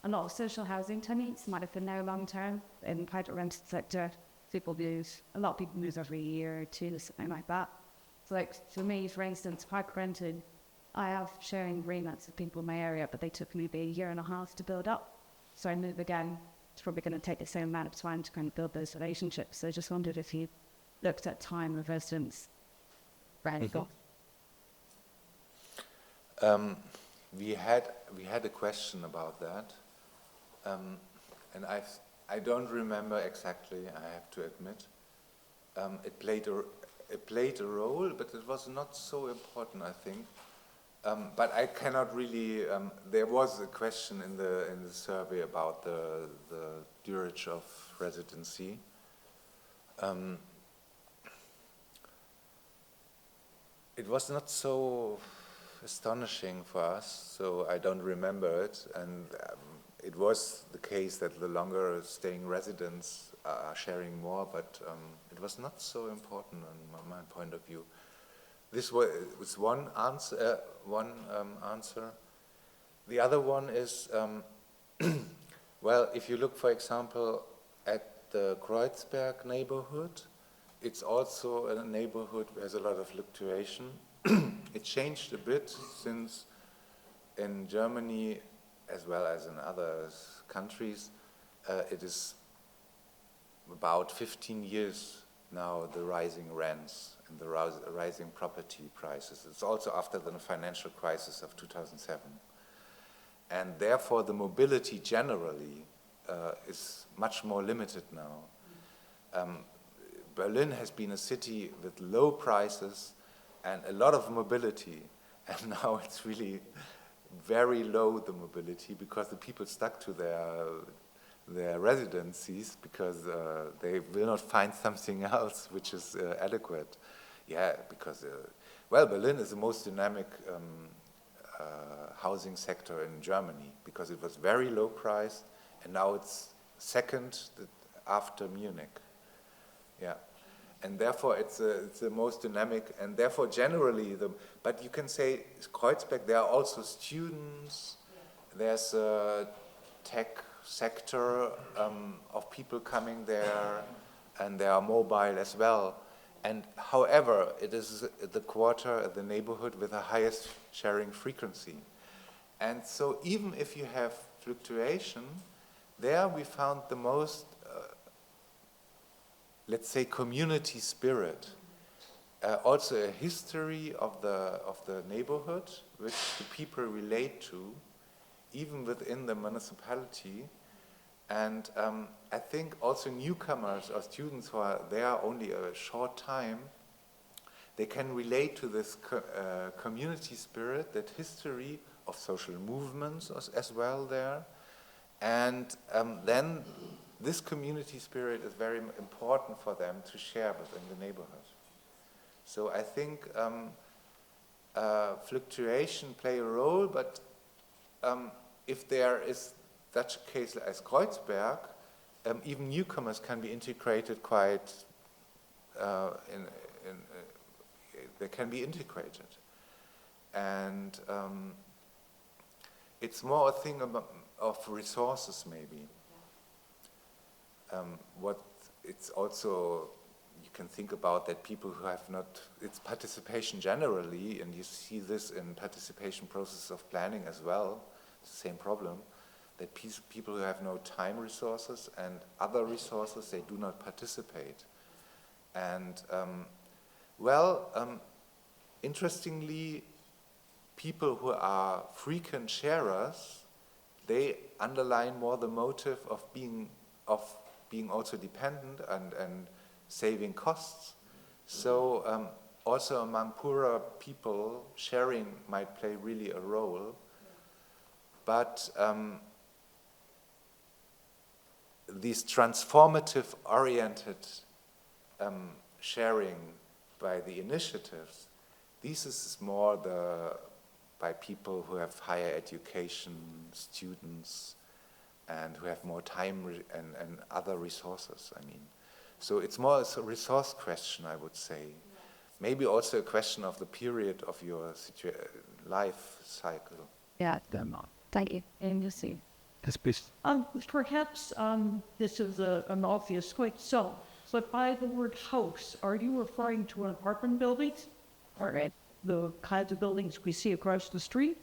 A lot of social housing tenants might have been there long term in the private rented sector. A lot of people move every year or two, something like that. So, like, for me, for instance, private rented, I have sharing agreements with people in my area, but they took maybe a year and a half to build up. So I move again. It's probably going to take the same amount of time to kind of build those relationships. So I just wondered if you looked at time of residence. We had a question about that, and I don't remember exactly. I have to admit, it played a role, but it was not so important, I think. But I cannot really. There was a question in the survey about the durage of residency. It was not so astonishing for us, so I don't remember it. And it was the case that the longer staying residents are sharing more, but it was not so important on my point of view. This was one answer. The other one is, well, if you look, for example, at the Kreuzberg neighborhood, it's also a neighborhood where there's a lot of fluctuation. It changed a bit since in Germany, as well as in other countries, it is about 15 years now, the rising rents and the rising property prices. It's also after the financial crisis of 2007. And therefore the mobility generally is much more limited now. Berlin has been a city with low prices and a lot of mobility, and now it's really very low, the mobility, because the people stuck to their residencies because they will not find something else which is adequate. Yeah, because well, Berlin is the most dynamic housing sector in Germany because it was very low priced, and now it's second after Munich. Yeah, and therefore it's the most dynamic, and therefore generally but you can say Kreuzberg, there are also students, there's a tech sector of people coming there, and they are mobile as well. And however, it is the neighborhood with the highest sharing frequency. And so even if you have fluctuation, there we found the most, let's say, community spirit. Also a history of the neighborhood, which the people relate to, even within the municipality. And I think also newcomers or students who are there only a short time, they can relate to this community spirit, that history of social movements as well there. And then this community spirit is very important for them to share within the neighborhood. So I think fluctuation play a role, but if there is such a case as Kreuzberg, even newcomers can be integrated quite, they can be integrated. And it's more a thing of resources maybe. What it's also, you can think about that people who have not, it's participation generally, and you see this in participation process of planning as well, it's the same problem. That people who have no time resources and other resources, they do not participate. And interestingly, people who are frequent sharers, they underline more the motive of being also dependent and saving costs. So also among poorer people, sharing might play really a role. But these transformative oriented sharing by the initiatives, this is more by people who have higher education, students, and who have more time and other resources, I mean. So it's more a resource question, I would say. Maybe also a question of the period of your life cycle. Yeah, thank you. And you see. Yes, please. Perhaps this is an obvious question, but by the word house, are you referring to apartment buildings? Right. The kinds of buildings we see across the street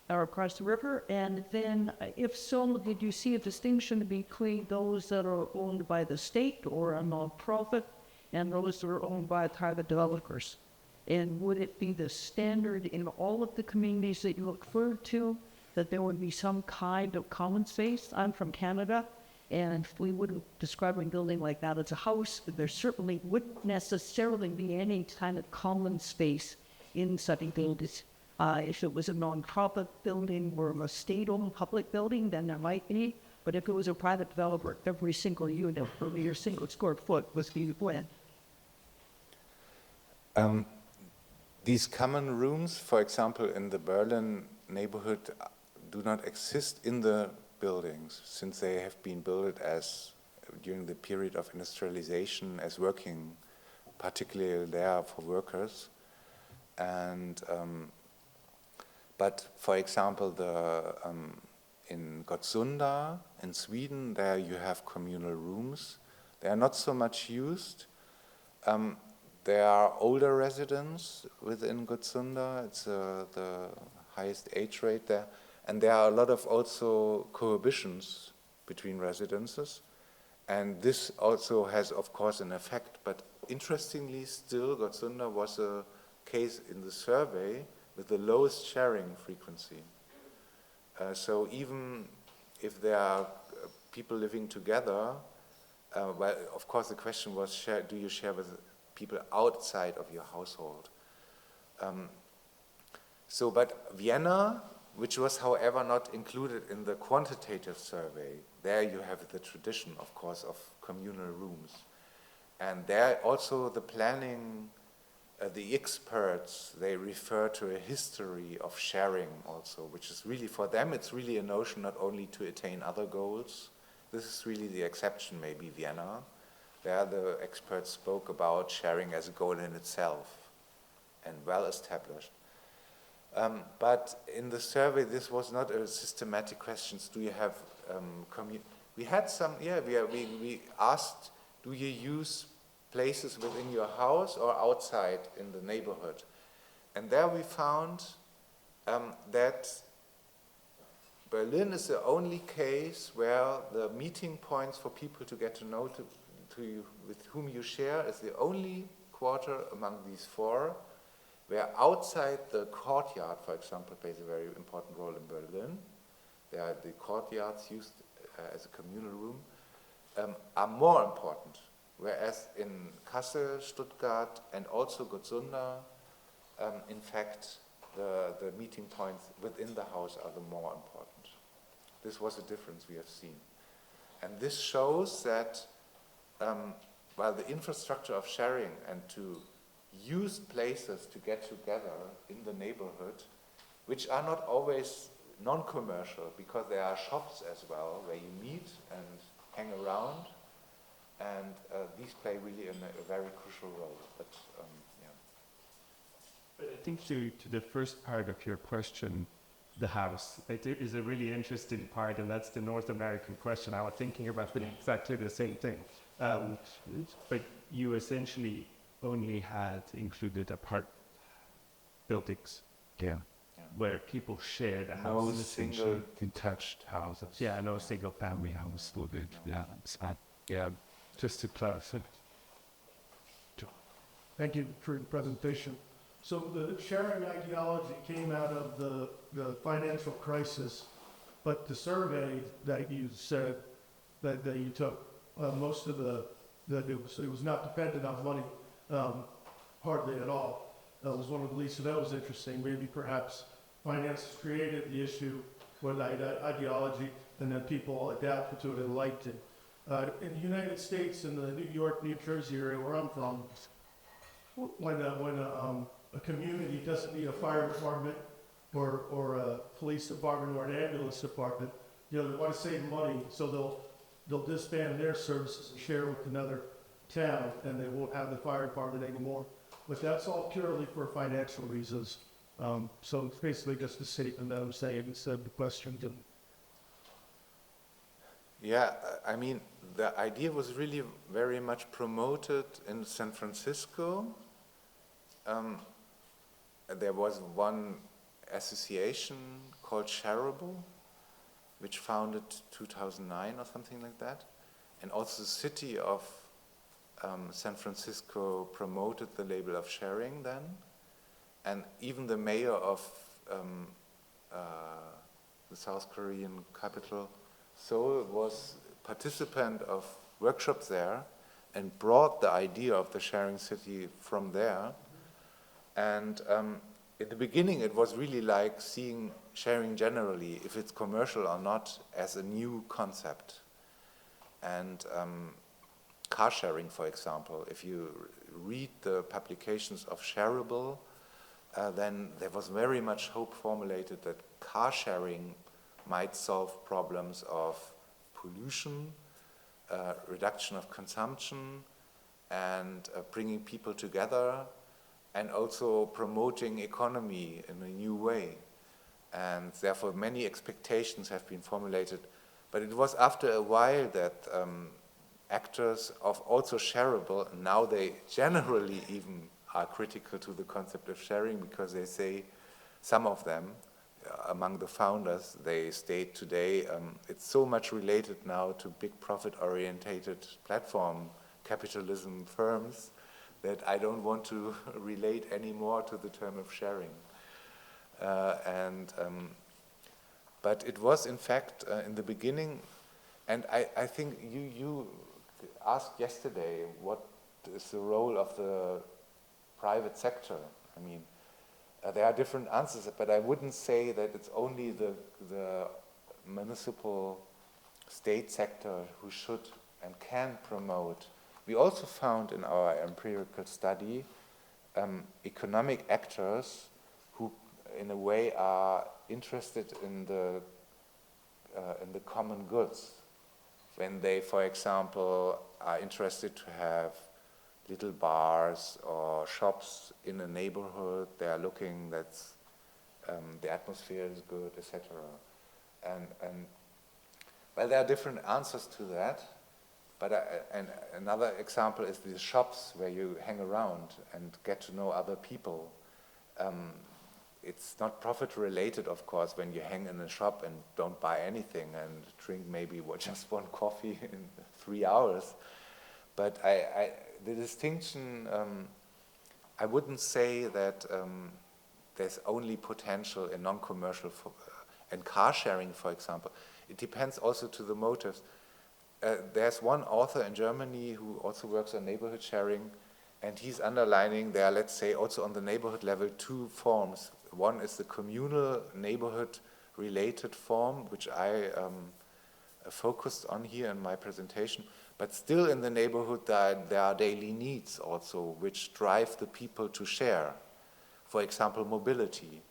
or across the river? And then, if so, did you see a distinction between those that are owned by the state or a non-profit and those that are owned by private developers? And would it be the standard in all of the communities that you referred to that there would be some kind of common space? I'm from Canada, and we wouldn't describe a building like that as a house, but there certainly wouldn't necessarily be any kind of common space in such buildings. If it was a non-profit building or a state-owned public building, then there might be. But if it was a private developer, every single unit or every single square foot was being planned. These common rooms, for example, in the Berlin neighborhood, do not exist in the buildings since they have been built as during the period of industrialization as working, particularly there for workers. And but for example, in Gottsunda in Sweden, there you have communal rooms. They are not so much used. There are older residents within Gottsunda. It's the highest age rate there. And there are a lot of also cohabitions between residences. And this also has, of course, an effect. But interestingly, still, Gottsunda was a case in the survey with the lowest sharing frequency. So even if there are people living together, well, of course the question was, do you share with people outside of your household? But Vienna, which was however not included in the quantitative survey, there you have the tradition, of course, of communal rooms. And there also the planning, the experts, they refer to a history of sharing also, which is really, for them, it's really a notion not only to attain other goals. This is really the exception, maybe Vienna. There the experts spoke about sharing as a goal in itself and well established. But in the survey, this was not a systematic question. Do you have we had some, we asked, do you use places within your house or outside in the neighborhood? And there we found that Berlin is the only case where the meeting points for people to get to know to you, with whom you share, is the only quarter among these four where outside the courtyard, for example, plays a very important role in Berlin. There are the courtyards used as a communal room, are more important. Whereas in Kassel, Stuttgart, and also Gottsunda, in fact, the meeting points within the house are the more important. This was a difference we have seen. And this shows that while the infrastructure of sharing and to use places to get together in the neighborhood, which are not always non-commercial, because there are shops as well where you meet and hang around, and these play really a very crucial role. But But I think to the first part of your question, the house, it is a really interesting part, and that's the North American question. I was thinking about exactly the same thing. But you essentially only had included apart buildings. yeah. Where people shared a No house. single detached houses. Yeah, no single family house. Yeah, just to clarify. Thank you for the presentation. So the sharing ideology came out of the financial crisis, but the survey that you said that you took, most of it was not dependent on money, hardly at all. That was one of the least, so that was interesting. Maybe perhaps finance created the issue with ideology, and then people adapted to it and liked it. In the United States, in the New York, New Jersey area where I'm from, when a community doesn't need a fire department or a police department or an ambulance department, they want to save money, so they'll disband their services and share with another town, and they won't have the fire department anymore. But that's all purely for financial reasons. So it's basically just a statement that I'm saying instead of the question. Yeah, I mean, the idea was really very much promoted in San Francisco. There was one association called Shareable, which founded 2009 or something like that. And also the city of San Francisco promoted the label of sharing then. And even the mayor of the South Korean capital, Seoul, was participant of workshops there and brought the idea of the sharing city from there. And in the beginning, it was really like seeing sharing generally, if it's commercial or not, as a new concept. And car sharing, for example, if you read the publications of Shareable, then there was very much hope formulated that car sharing might solve problems of pollution, reduction of consumption, and bringing people together, and also promoting economy in a new way. And therefore many expectations have been formulated. But it was after a while that actors of also Shareable, now they generally even are critical to the concept of sharing, because they say, some of them, among the founders, they state today, it's so much related now to big profit-orientated platform capitalism firms that I don't want to relate anymore to the term of sharing. But it was, in fact, in the beginning, And I think you asked yesterday what is the role of the private sector. I mean, there are different answers, but I wouldn't say that it's only the municipal state sector who should and can promote. We also found in our empirical study economic actors who, in a way, are interested in the common goods. When they, for example, are interested to have little bars or shops in a neighborhood, they are looking that the atmosphere is good, etc. And well, there are different answers to that. But and another example is the shops where you hang around and get to know other people. It's not profit related, of course, when you hang in a shop and don't buy anything and drink maybe just one coffee in 3 hours. But the distinction, I wouldn't say that there's only potential in non-commercial and car sharing, for example. It depends also to the motives. There's one author in Germany who also works on neighborhood sharing, and he's underlining there, let's say, also on the neighborhood level, 2 forms. One is the communal neighborhood-related form, which I focused on here in my presentation. But still in the neighborhood, there are daily needs also, which drive the people to share. For example, mobility.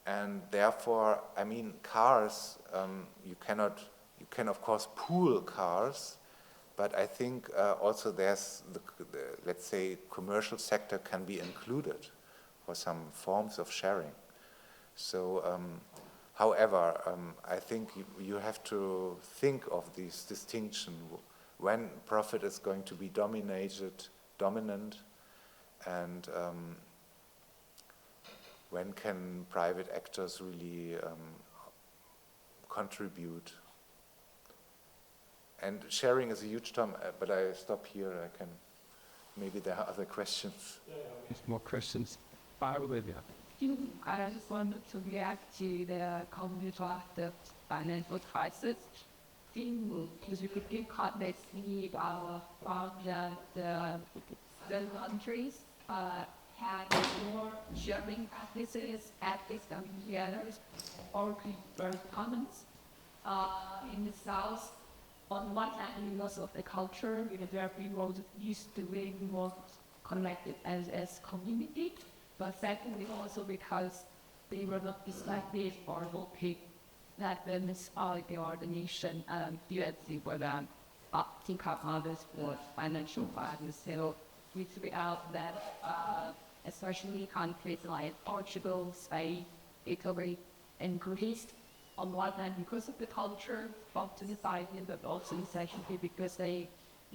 And therefore, I mean, cars, you can of course pool cars, but I think also there's the let's say commercial sector can be included for some forms of sharing. So, however, I think you have to think of this distinction when profit is going to be dominant, and when can private actors really contribute. And sharing is a huge term, but I stop here. Maybe there are other questions. More questions. Olivia. I just wanted to react to the comment about the financial crisis. Because you could give context about the countries had more sharing practices at this together or very common in the South. On one hand, because of the culture, where people used to live more connected as community, but secondly also because they were not distracted or hoping that the municipality or the nation directly would think of others for financial partners. So we figured out that especially countries like Portugal, Spain, Italy, and Greece, on one hand because of the culture of the society, but also essentially because they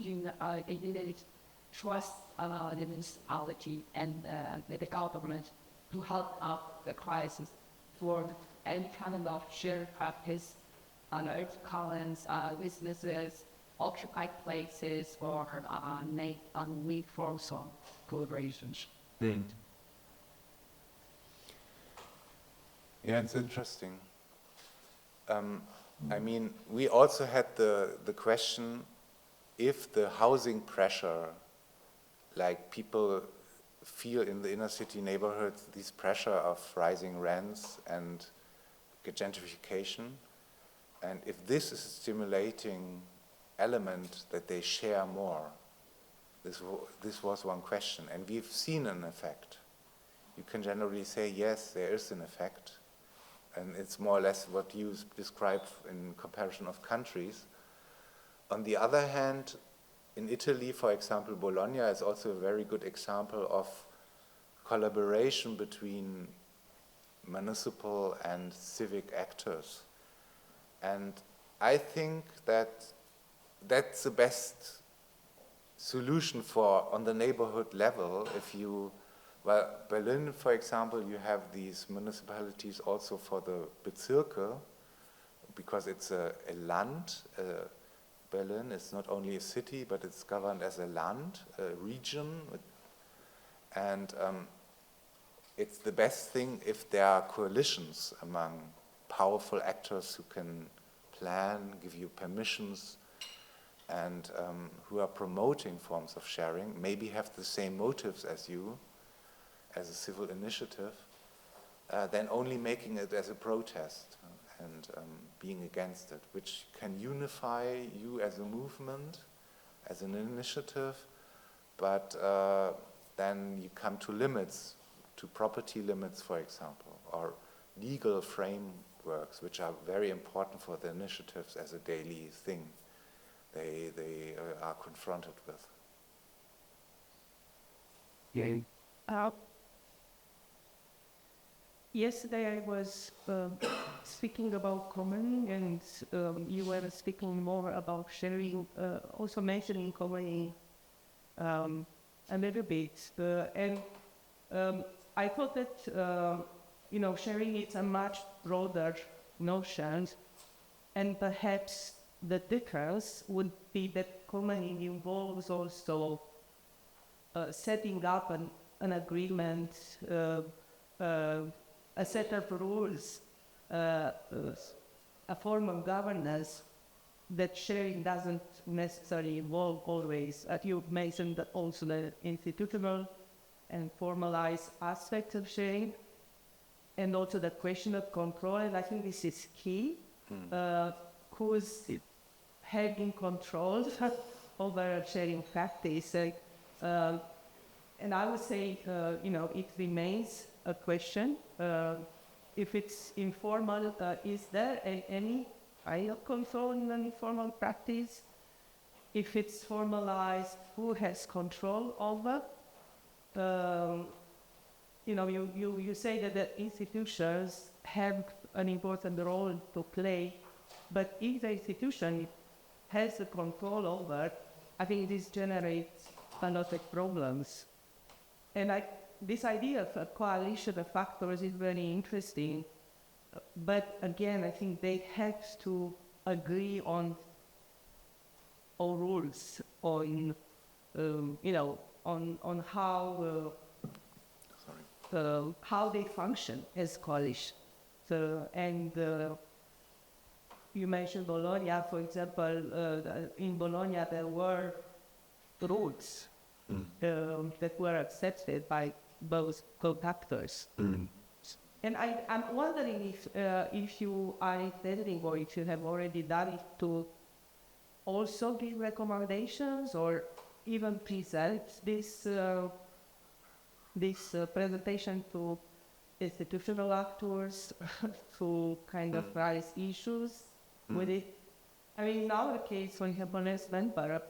didn't trust the municipality and the government to help out the crisis for any kind of shared practice on earth columns, businesses, occupied places, or weak forms of collaborations. Yeah, it's interesting. I mean, we also had the question if the housing pressure, like people feel in the inner city neighborhoods, this pressure of rising rents and gentrification, and if this is a stimulating element that they share more. This was one question, and we've seen an effect. You can generally say, yes, there is an effect, and it's more or less what you described in comparison of countries. On the other hand, in Italy, for example, Bologna is also a very good example of collaboration between municipal and civic actors. And I think that that's the best solution for on the neighborhood level. Well, Berlin, for example, you have these municipalities also for the Bezirke, because it's a land. Berlin is not only a city, but it's governed as a land, a region. And it's the best thing if there are coalitions among powerful actors who can plan, give you permissions, and who are promoting forms of sharing, maybe have the same motives as you, as a civil initiative, then only making it as a protest and being against it, which can unify you as a movement, as an initiative, but then you come to limits, to property limits, for example, or legal frameworks, which are very important for the initiatives as a daily thing they are confronted with. Yesterday I was speaking about common, and you were speaking more about sharing, also mentioning common a little bit. And I thought that, sharing is a much broader notion, and perhaps the difference would be that commoning involves also setting up an agreement, a set of rules, a form of governance that sharing doesn't necessarily involve always. You mentioned that also the institutional and formalized aspect of sharing, and also the question of control, and I think this is key. Who's having control over sharing practice? And I would say, it remains a question. If it's informal, is there any kind of control in an informal practice? If it's formalized, who has control over? You say that the institutions have an important role to play, but if the institution has the control over, I think this generates a lot of problems. And this idea of a coalition of factors is very interesting, but again, I think they have to agree on rules, on how they function as coalition. You mentioned Bologna, for example. In Bologna, there were rules that were accepted by both co-actors. And I'm wondering if you are intending, or if you have already done it, to also give recommendations or even present this presentation to institutional actors to kind of raise issues with it. I mean, in our case, for example, as member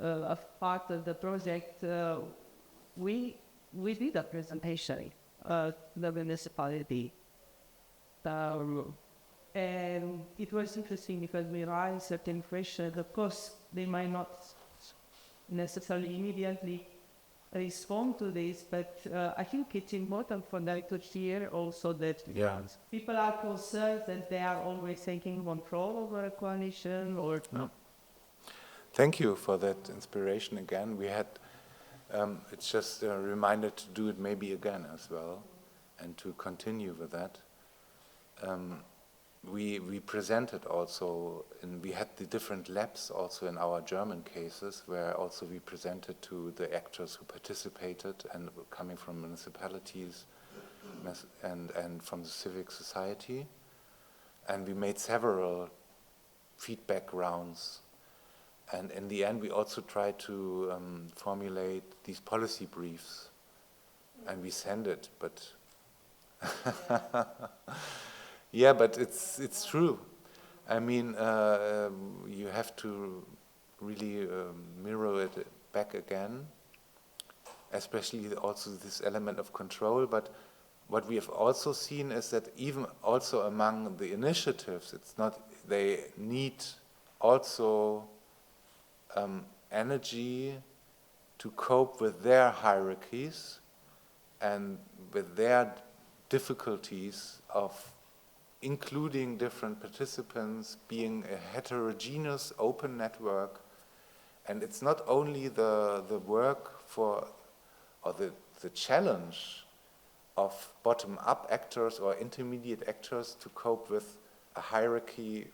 of part of the project, we did a presentation to the municipality. And it was interesting because we raised certain questions. Of course, they might not necessarily immediately respond to this, but I think it's important for them to hear also that people are concerned that they are always taking control over a coalition or... No. Thank you for that inspiration again. We had, it's just a reminder to do it maybe again as well, and to continue with that. We presented also, and we had the different labs also in our German cases, where also we presented to the actors who participated and coming from municipalities and from the civic society. And we made several feedback rounds. And in the end, we also tried to formulate these policy briefs, and we send it, but yeah, but it's true. I mean, you have to really mirror it back again, especially also this element of control. But what we have also seen is that even also among the initiatives, it's not, they need also energy to cope with their hierarchies and with their difficulties of including different participants, being a heterogeneous open network. And it's not only the work for, or the challenge of bottom-up actors or intermediate actors to cope with a hierarchy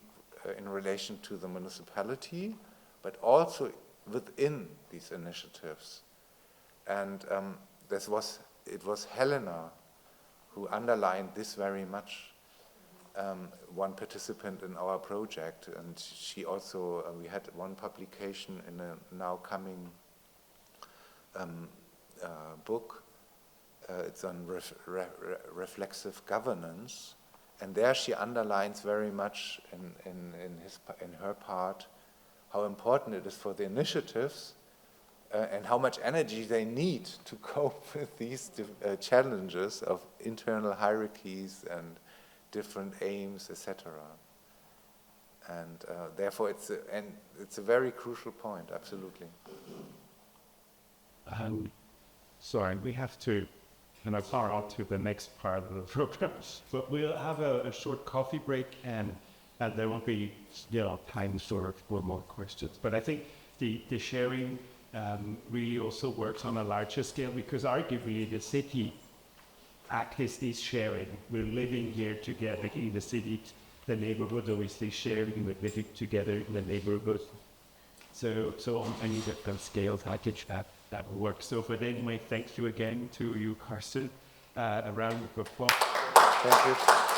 in relation to the municipality, but also within these initiatives. And it was Helena who underlined this very much, one participant in our project, and she also, we had one publication in a now coming book. It's on reflexive governance, and there she underlines very much in her part how important it is for the initiatives and how much energy they need to cope with these challenges of internal hierarchies and different aims, etc. And therefore, it's a very crucial point. Absolutely. Sorry, we have to far out to the next part of the program, but we'll have a short coffee break, and there won't be time for more questions. But I think the sharing really also works on a larger scale, because arguably the city practice is sharing. We're living here together in the city. The neighborhood obviously sharing, we're living together in the neighborhood. So on many different scales, I think that will work. So but anyway, thank you again to you, Carsten. A round of applause. Thank you.